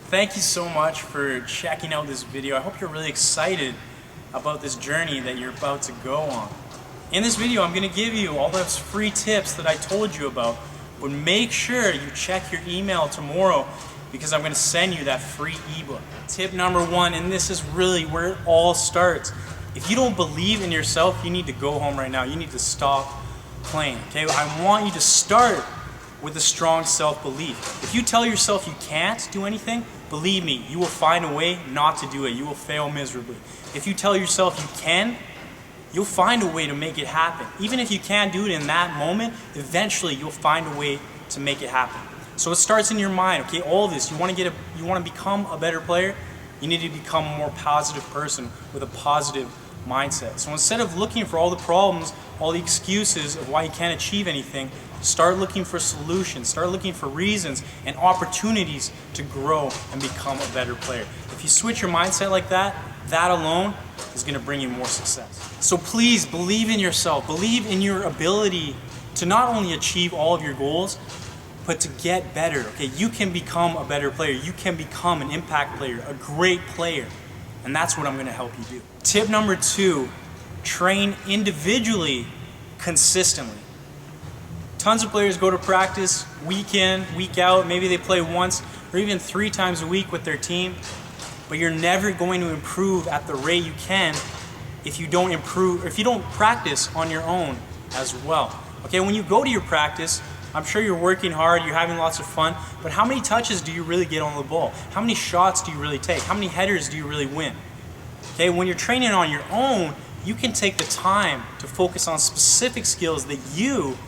Thank you so much for checking out this video. I hope you're really excited about this journey that you're about to go on. In this video, I'm going to give you all those free tips that I told you about, but make sure you check your email tomorrow because I'm going to send you that free ebook. Tip number 1, and this is really where it all starts. If you don't believe in yourself, you need to go home right now. You need to stop playing, okay? I want you to start with a strong self-belief. If you tell yourself you can't do anything, believe me, you will find a way not to do it. You will fail miserably. If you tell yourself you can, you'll find a way to make it happen. Even if you can't do it in that moment, eventually you'll find a way to make it happen. So it starts in your mind, okay? All this, you want to become a better player, you need to become a more positive person with a positive mindset. So instead of looking for all the problems, all the excuses of why you can't achieve anything, start looking for solutions, start looking for reasons and opportunities to grow and become a better player. If you switch your mindset like that, that alone is going to bring you more success. So please believe in yourself, believe in your ability to not only achieve all of your goals, but to get better. Okay, you can become a better player. You can become an impact player, a great player. And that's what I'm going to help you do. Tip number 2, train individually consistently. Tons of players go to practice week in, week out. Maybe they play once or even 3 times a week with their team, but you're never going to improve at the rate you can if you don't practice on your own as well. Okay, when you go to your practice, I'm sure you're working hard, you're having lots of fun, but how many touches do you really get on the ball? How many shots do you really take? How many headers do you really win? Okay, when you're training on your own, you can take the time to focus on specific skills that you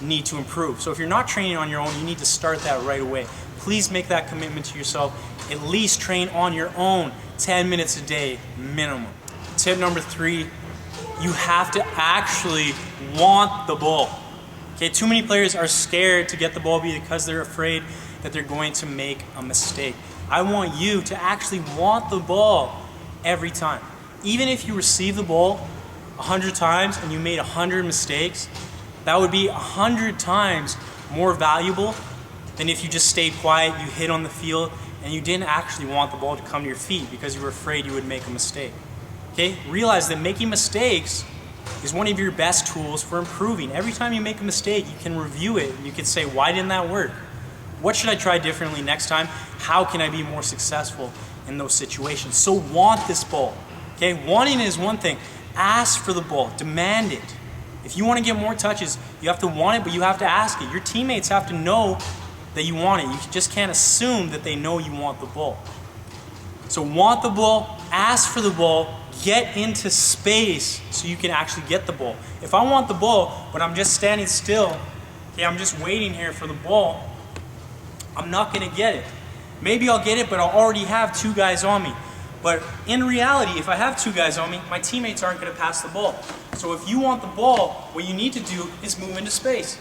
need to improve. So if you're not training on your own, you need to start that right away. Please make that commitment to yourself. At least train on your own 10 minutes a day minimum. Tip number 3, you have to actually want the ball. Okay, too many players are scared to get the ball because they're afraid that they're going to make a mistake. I want you to actually want the ball every time. Even if you receive the ball 100 times and you made 100 mistakes, that would be 100 times more valuable than if you just stayed quiet, you hit on the field, and you didn't actually want the ball to come to your feet because you were afraid you would make a mistake. Okay? Realize that making mistakes is one of your best tools for improving. Every time you make a mistake, you can review it and you can say, why didn't that work? What should I try differently next time? How can I be more successful in those situations? So want this ball. Okay? Wanting is one thing. Ask for the ball. Demand it. If you want to get more touches, you have to want it, but you have to ask it. Your teammates have to know that you want it. You just can't assume that they know you want the ball. So want the ball, ask for the ball, get into space so you can actually get the ball. If I want the ball, but I'm just standing still, okay, I'm just waiting here for the ball, I'm not going to get it. Maybe I'll get it, but I'll already have 2 guys on me. But in reality, if I have 2 guys on me, my teammates aren't going to pass the ball. So if you want the ball, what you need to do is move into space.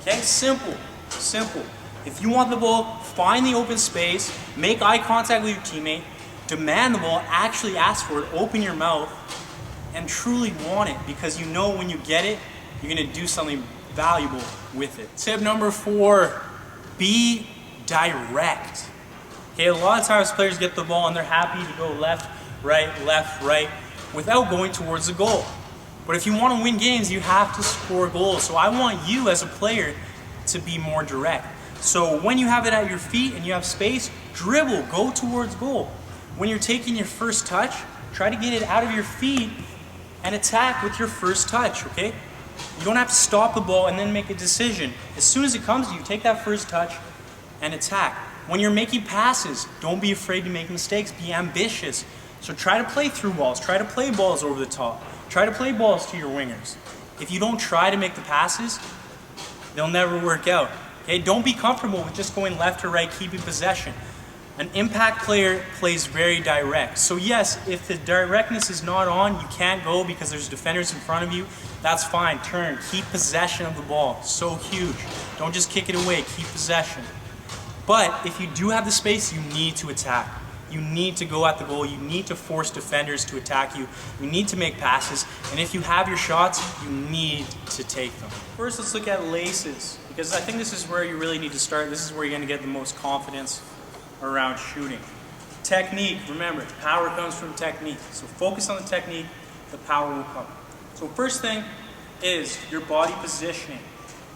Okay, simple, simple. If you want the ball, find the open space, make eye contact with your teammate, demand the ball, actually ask for it, open your mouth, and truly want it because you know when you get it, you're going to do something valuable with it. Tip number 4, be direct. Okay, a lot of times players get the ball and they're happy to go left, right, without going towards the goal. But if you want to win games, you have to score goals. So I want you as a player to be more direct. So when you have it at your feet and you have space, dribble, go towards goal. When you're taking your first touch, try to get it out of your feet and attack with your first touch, okay? You don't have to stop the ball and then make a decision. As soon as it comes to you, take that first touch and attack. When you're making passes, don't be afraid to make mistakes. Be ambitious. So try to play through balls. Try to play balls over the top. Try to play balls to your wingers. If you don't try to make the passes, they'll never work out. Okay? Don't be comfortable with just going left or right, keeping possession. An impact player plays very direct. So yes, if the directness is not on, you can't go because there's defenders in front of you, that's fine. Turn. Keep possession of the ball. So huge. Don't just kick it away. Keep possession. But if you do have the space, you need to attack. You need to go at the goal. You need to force defenders to attack you. You need to make passes. And if you have your shots, you need to take them. First, let's look at laces, because I think this is where you really need to start. This is where you're going to get the most confidence. around shooting. Technique, remember, power comes from technique. So focus on the technique, the power will come. So first thing is your body positioning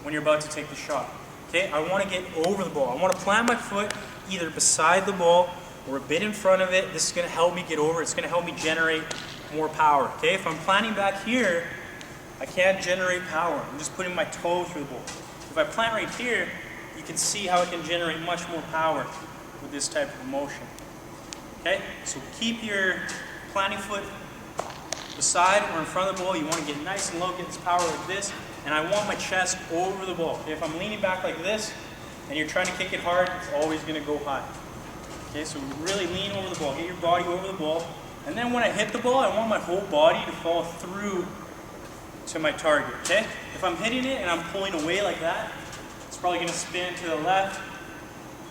when you're about to take the shot. Okay, I want to get over the ball. I want to plant my foot either beside the ball or a bit in front of it. This is going to help me get over. It's going to help me generate more power. Okay, if I'm planting back here, I can't generate power. I'm just putting my toe through the ball. If I plant right here, you can see how I can generate much more power with this type of motion. Okay, so keep your planting foot beside or in front of the ball. You want to get nice and low, get this power like this, and I want my chest over the ball. Okay, if I'm leaning back like this and you're trying to kick it hard, it's always going to go high. Okay, so really lean over the ball, get your body over the ball, and then when I hit the ball, I want my whole body to fall through to my target. Okay, if I'm hitting it and I'm pulling away like that, it's probably going to spin to the left.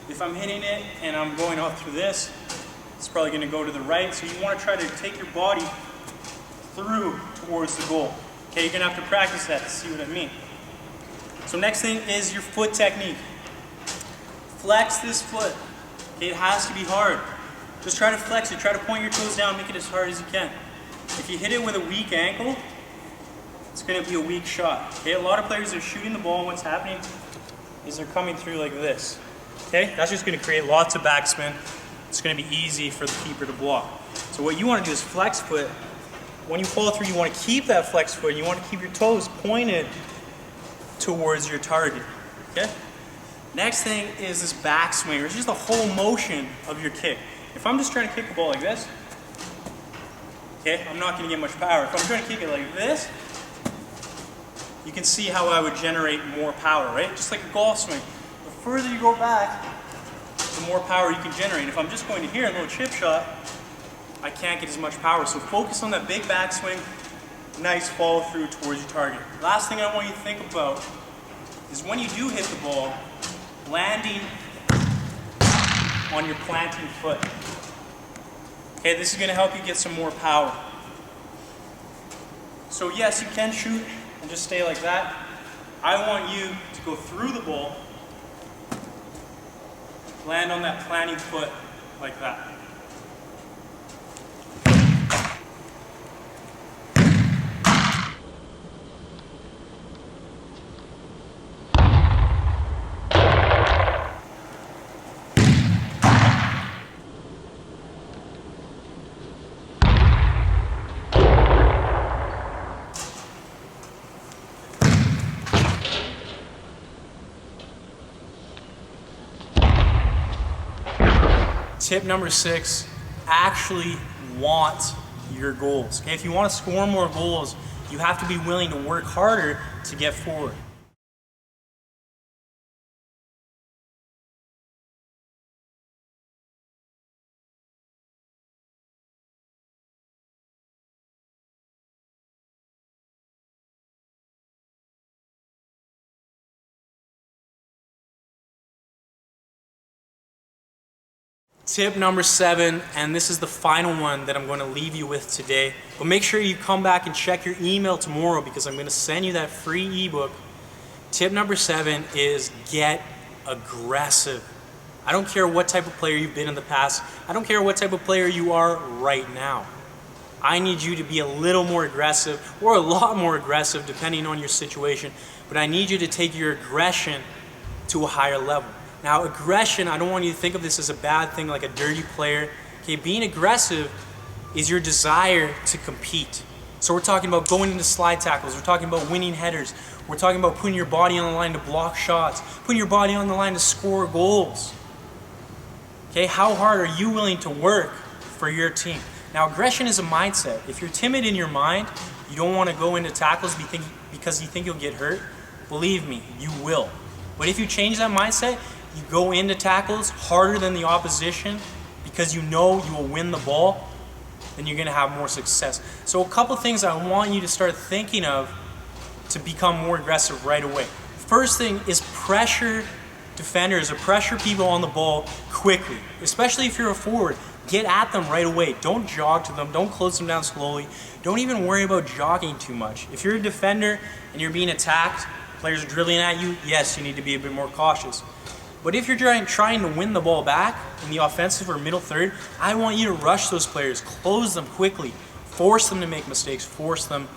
If I'm hitting it and I'm going off through this, it's probably going to go to the right. So you want to try to take your body through towards the goal. Okay, you're going to have to practice that to see what I mean. So next thing is your foot technique. Flex this foot. Okay, it has to be hard. Just try to flex it. Try to point your toes down. Make it as hard as you can. If you hit it with a weak ankle, it's going to be a weak shot. Okay, a lot of players are shooting the ball, and what's happening is they're coming through like this. Okay, that's just going to create lots of backspin. It's going to be easy for the keeper to block. So what you want to do is flex foot. When you fall through, you want to keep that flex foot. You want to keep your toes pointed towards your target. Okay? Next thing is this backswing, or it's just the whole motion of your kick. If I'm just trying to kick the ball like this, okay, I'm not going to get much power. If I'm trying to kick it like this, you can see how I would generate more power, right? Just like a golf swing. The further you go back, the more power you can generate. If I'm just going to here, a little chip shot, I can't get as much power. So focus on that big backswing, nice follow through towards your target. Last thing I want you to think about is when you do hit the ball, landing on your planting foot. Okay, this is going to help you get some more power. So yes, you can shoot and just stay like that. I want you to go through the ball, land on that planting foot like that. Tip number 6, actually want your goals. Okay, if you want to score more goals, you have to be willing to work harder to get forward. Tip number 7, and this is the final one that I'm going to leave you with today. But make sure you come back and check your email tomorrow because I'm going to send you that free ebook. Tip number 7 is get aggressive. I don't care what type of player you've been in the past. I don't care what type of player you are right now. I need you to be a little more aggressive or a lot more aggressive depending on your situation. But I need you to take your aggression to a higher level. Now, aggression, I don't want you to think of this as a bad thing, like a dirty player. Okay, being aggressive is your desire to compete. So we're talking about going into slide tackles. We're talking about winning headers. We're talking about putting your body on the line to block shots, putting your body on the line to score goals. Okay, how hard are you willing to work for your team? Now, aggression is a mindset. If you're timid in your mind, you don't want to go into tackles because you think you'll get hurt, believe me, you will. But if you change that mindset, you go into tackles harder than the opposition because you know you will win the ball, then you're going to have more success. So a couple things I want you to start thinking of to become more aggressive right away. First thing is pressure defenders or pressure people on the ball quickly, especially if you're a forward. Get at them right away. Don't jog to them. Don't close them down slowly. Don't even worry about jogging too much. If you're a defender and you're being attacked, players are dribbling at you, yes, you need to be a bit more cautious. But if you're trying to win the ball back in the offensive or middle third, I want you to rush those players, close them quickly, force them to make mistakes, force them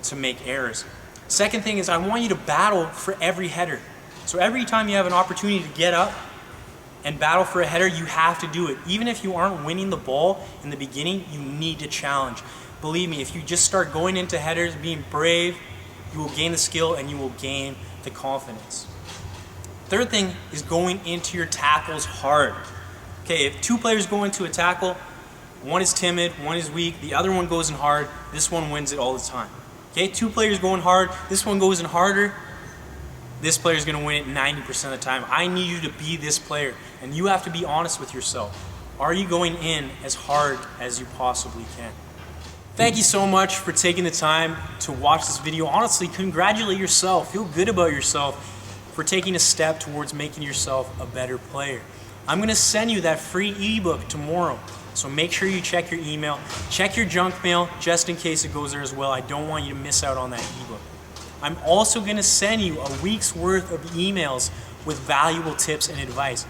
to make errors. Second thing is I want you to battle for every header. So every time you have an opportunity to get up and battle for a header, you have to do it. Even if you aren't winning the ball in the beginning, you need to challenge. Believe me, if you just start going into headers, being brave, you will gain the skill and you will gain the confidence. Third thing is going into your tackles hard. Okay, if two players go into a tackle, one is timid, one is weak, the other one goes in hard, this one wins it all the time. Okay, two players going hard, this one goes in harder, this player is going to win it 90% of the time. I need you to be this player, and you have to be honest with yourself. Are you going in as hard as you possibly can? Thank you so much for taking the time to watch this video. Honestly, congratulate yourself. Feel good about yourself for taking a step towards making yourself a better player. I'm going to send you that free ebook tomorrow, so make sure you check your email, check your junk mail just in case it goes there as well. I don't want you to miss out on that ebook. I'm also going to send you a week's worth of emails with valuable tips and advice.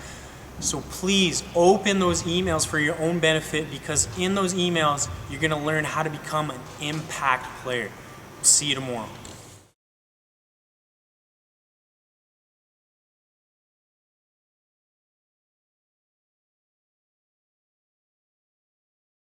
So please open those emails for your own benefit, because in those emails you're going to learn how to become an impact player. See you tomorrow.